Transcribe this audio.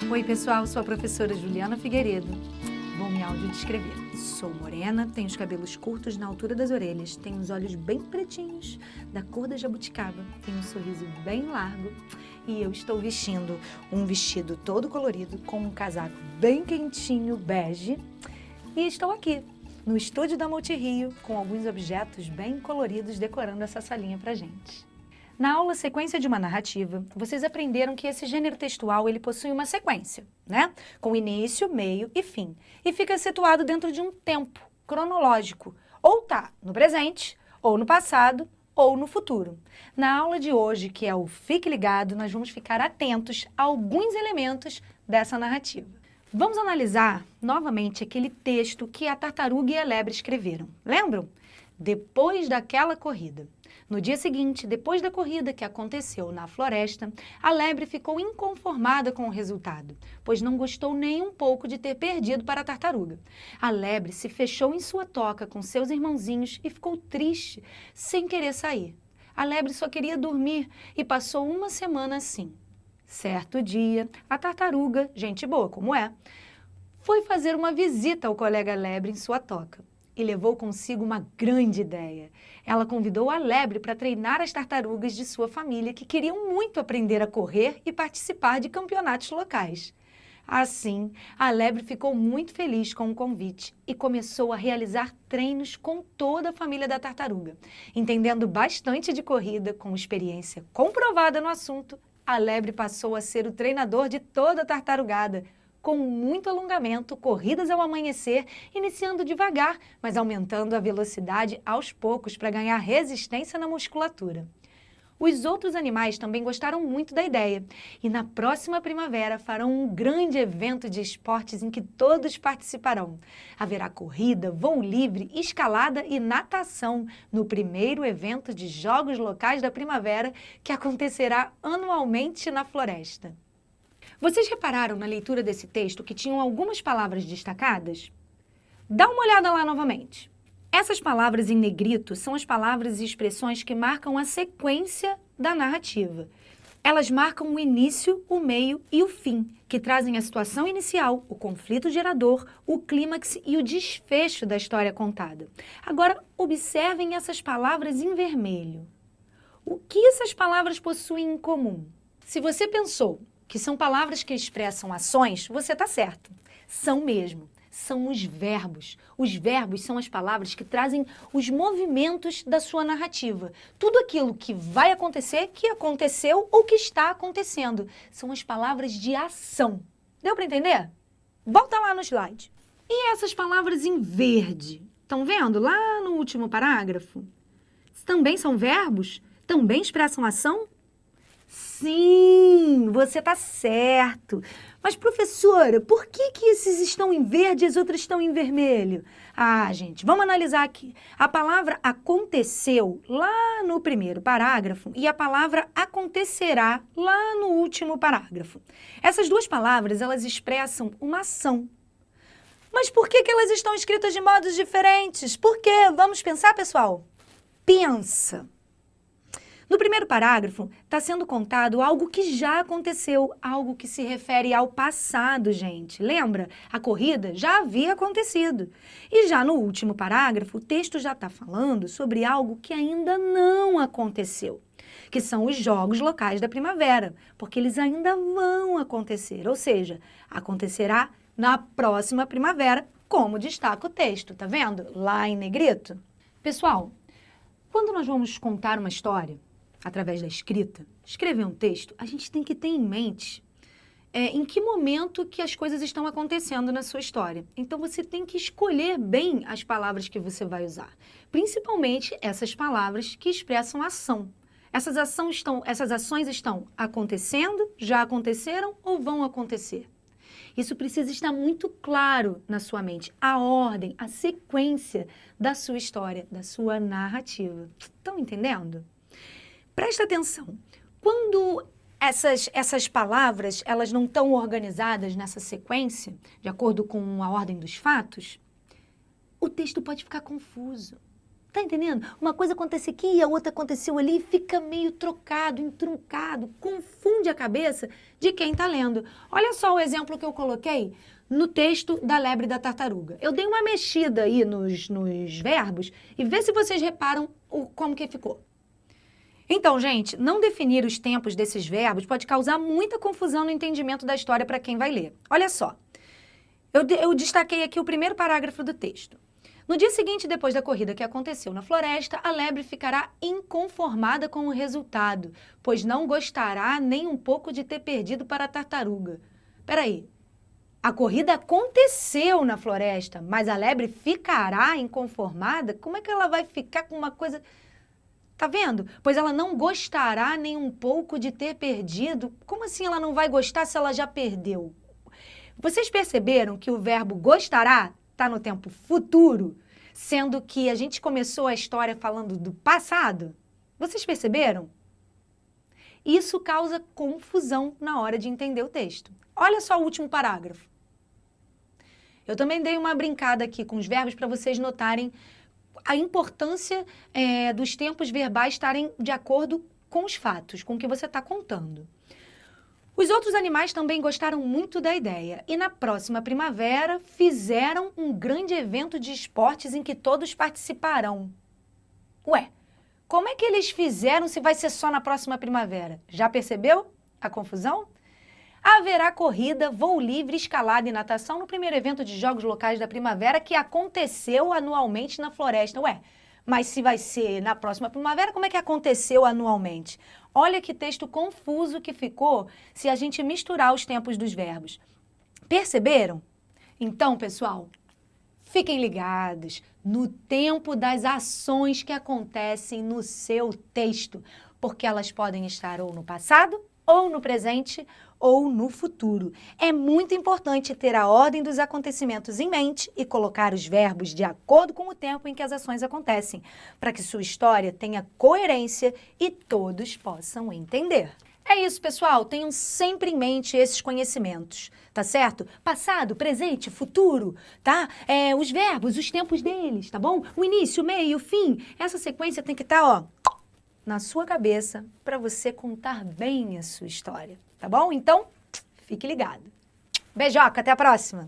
Oi pessoal, sou a professora Juliana Figueiredo. Vou me audiodescrever. Sou morena, tenho os cabelos curtos na altura das orelhas, tenho os olhos bem pretinhos, da cor da jabuticaba, tenho um sorriso bem largo e eu estou vestindo um vestido todo colorido com um casaco bem quentinho, bege, e estou aqui no estúdio da Multirio com alguns objetos bem coloridos decorando essa salinha pra gente. Na aula Sequência de uma Narrativa, vocês aprenderam que esse gênero textual ele possui uma sequência, né? Com início, meio e fim. E fica situado dentro de um tempo cronológico. Ou tá no presente, ou no passado, ou no futuro. Na aula de hoje, que é o Fique Ligado, nós vamos ficar atentos a alguns elementos dessa narrativa. Vamos analisar novamente aquele texto que a tartaruga e a lebre escreveram. Lembram? Depois daquela corrida. No dia seguinte, depois da corrida que aconteceu na floresta, a lebre ficou inconformada com o resultado, pois não gostou nem um pouco de ter perdido para a tartaruga. A lebre se fechou em sua toca com seus irmãozinhos e ficou triste, sem querer sair. A lebre só queria dormir e passou uma semana assim. Certo dia, a tartaruga, gente boa como é, foi fazer uma visita ao colega lebre em sua toca. E levou consigo uma grande ideia. Ela convidou a lebre para treinar as tartarugas de sua família que queriam muito aprender a correr e participar de campeonatos locais. Assim, a lebre ficou muito feliz com o convite e começou a realizar treinos com toda a família da tartaruga. Entendendo bastante de corrida, com experiência comprovada no assunto, a lebre passou a ser o treinador de toda a tartarugada, com muito alongamento, corridas ao amanhecer, iniciando devagar, mas aumentando a velocidade aos poucos para ganhar resistência na musculatura. Os outros animais também gostaram muito da ideia e na próxima primavera farão um grande evento de esportes em que todos participarão. Haverá corrida, voo livre, escalada e natação no primeiro evento de Jogos Locais da Primavera que acontecerá anualmente na floresta. Vocês repararam na leitura desse texto que tinham algumas palavras destacadas? Dá uma olhada lá novamente. Essas palavras em negrito são as palavras e expressões que marcam a sequência da narrativa. Elas marcam o início, o meio e o fim, que trazem a situação inicial, o conflito gerador, o clímax e o desfecho da história contada. Agora, observem essas palavras em vermelho. O que essas palavras possuem em comum? Se você pensou que são palavras que expressam ações, você está certo. São mesmo. São os verbos. Os verbos são as palavras que trazem os movimentos da sua narrativa. Tudo aquilo que vai acontecer, que aconteceu ou que está acontecendo. São as palavras de ação. Deu para entender? Volta lá no slide. E essas palavras em verde? Estão vendo lá no último parágrafo? Também são verbos? Também expressam ação? Sim, você está certo. Mas, professora, por que esses estão em verde e as outras estão em vermelho? Ah, gente, vamos analisar aqui. A palavra aconteceu lá no primeiro parágrafo e a palavra acontecerá lá no último parágrafo. Essas duas palavras, elas expressam uma ação. Mas por que elas estão escritas de modos diferentes? Por quê? Vamos pensar, pessoal? Pensa. No primeiro parágrafo, está sendo contado algo que já aconteceu, algo que se refere ao passado, gente. Lembra? A corrida já havia acontecido. E já no último parágrafo, o texto já está falando sobre algo que ainda não aconteceu, que são os Jogos Locais da Primavera, porque eles ainda vão acontecer, ou seja, acontecerá na próxima primavera, como destaca o texto, tá vendo? Lá em negrito. Pessoal, quando nós vamos contar uma história, através da escrita, escrever um texto, a gente tem que ter em mente em que momento que as coisas estão acontecendo na sua história. Então, você tem que escolher bem as palavras que você vai usar, principalmente essas palavras que expressam ação. Essas ações estão acontecendo, já aconteceram ou vão acontecer. Isso precisa estar muito claro na sua mente, a ordem, a sequência da sua história, da sua narrativa. Estão entendendo? Presta atenção, quando essas palavras elas não estão organizadas nessa sequência, de acordo com a ordem dos fatos, o texto pode ficar confuso. Tá entendendo? Uma coisa acontece aqui e a outra aconteceu ali, fica meio trocado, entruncado, confunde a cabeça de quem tá lendo. Olha só o exemplo que eu coloquei no texto da lebre e da tartaruga. Eu dei uma mexida aí nos verbos e vê se vocês reparam como que ficou. Então, gente, não definir os tempos desses verbos pode causar muita confusão no entendimento da história para quem vai ler. Olha só, eu destaquei aqui o primeiro parágrafo do texto. No dia seguinte, depois da corrida que aconteceu na floresta, a lebre ficará inconformada com o resultado, pois não gostará nem um pouco de ter perdido para a tartaruga. Peraí, a corrida aconteceu na floresta, mas a lebre ficará inconformada? Como é que ela vai ficar com uma coisa... Tá vendo? Pois ela não gostará nem um pouco de ter perdido. Como assim ela não vai gostar se ela já perdeu? Vocês perceberam que o verbo gostará está no tempo futuro, sendo que a gente começou a história falando do passado? Vocês perceberam? Isso causa confusão na hora de entender o texto. Olha só o último parágrafo. Eu também dei uma brincada aqui com os verbos para vocês notarem a importância dos tempos verbais estarem de acordo com os fatos, com o que você está contando. Os outros animais também gostaram muito da ideia e na próxima primavera fizeram um grande evento de esportes em que todos participarão. Ué, como é que eles fizeram se vai ser só na próxima primavera? Já percebeu a confusão? Haverá corrida, voo livre, escalada e natação no primeiro evento de jogos locais da primavera que aconteceu anualmente na floresta. Ué, mas se vai ser na próxima primavera, como é que aconteceu anualmente? Olha que texto confuso que ficou se a gente misturar os tempos dos verbos. Perceberam? Então, pessoal, fiquem ligados no tempo das ações que acontecem no seu texto, porque elas podem estar ou no passado, ou no presente, ou no futuro. É muito importante ter a ordem dos acontecimentos em mente e colocar os verbos de acordo com o tempo em que as ações acontecem, para que sua história tenha coerência e todos possam entender. É isso, pessoal. Tenham sempre em mente esses conhecimentos, tá certo? Passado, presente, futuro, tá? Os verbos, os tempos deles, tá bom? O início, o meio, o fim. Essa sequência tem que estar, ó, na sua cabeça para você contar bem a sua história, tá bom? Então, fique ligado. Beijoca, até a próxima!